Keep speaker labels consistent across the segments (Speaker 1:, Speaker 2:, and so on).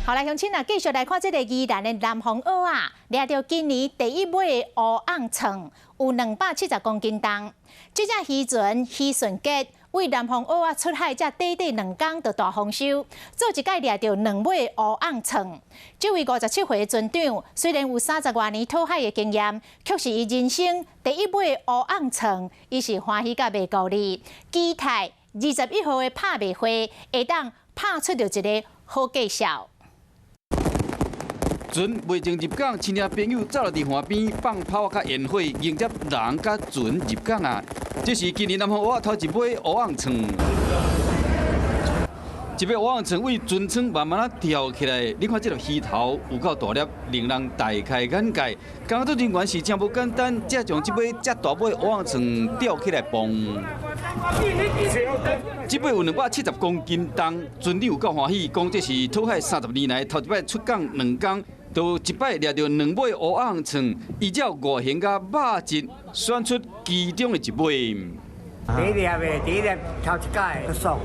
Speaker 1: 好来，乡亲啊，继续来看这个宜兰的南方蚵啊，掠到今年第一尾的乌昂鲲，有270公斤重。这只渔船鱼顺杰为南方蚵啊出海，才短2天就大丰收，做一届掠到2尾乌昂鲲。这位57岁的船长，虽然有30多年讨海的经验，却是伊人生第一尾乌昂鲲，伊是欢喜甲袂够力，期待21号的拍卖会会当拍出着一个好绩效。
Speaker 2: 船未前入港，亲戚朋友走来伫岸边放炮甲烟火，迎接人甲船入港啊！这是今年南方蚵仔头一尾乌昂鲲。一尾乌昂鲲为船舱慢慢跳起来，你看这个鱼头有够大粒，令人大开眼界。工作人员是真无简单，才将这尾遮大尾乌昂鲲吊起来放。 这尾有270公斤重，船长有够欢喜，讲这是讨海30年来头一摆出港2天，就一摆掠到2尾乌昂鲲，依照外形甲肉质选出其中的一尾。
Speaker 3: 第一粒袂，第一粒头一届，爽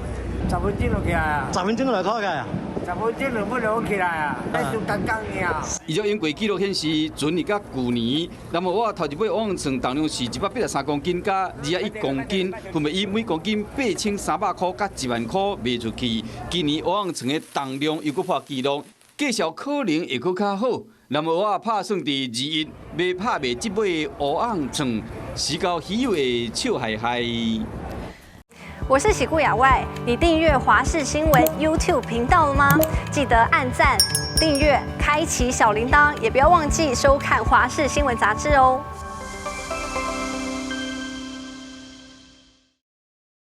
Speaker 3: ，10分钟就起来啊
Speaker 4: 10分钟就考起来啊
Speaker 3: ！10分钟2分钟起来啊！那就刚刚呀。
Speaker 2: 依照英国纪录显示，船伊甲旧年，南方蚵仔头一尾乌昂鲲重量是183公斤加21公斤，分别以每公斤8300块加1万块卖出去。今年乌昂鲲的重量又搁破纪录，绩效可能会搁较好。南方蚵仔拍算伫21要拍卖这尾乌昂鲲，是到鱼友的笑嗨嗨。
Speaker 5: 我是喜顾亚外，你订阅华视新闻 YouTube 频道了吗？记得按赞、订阅、开启小铃铛，也不要忘记收看华视新闻杂志哦。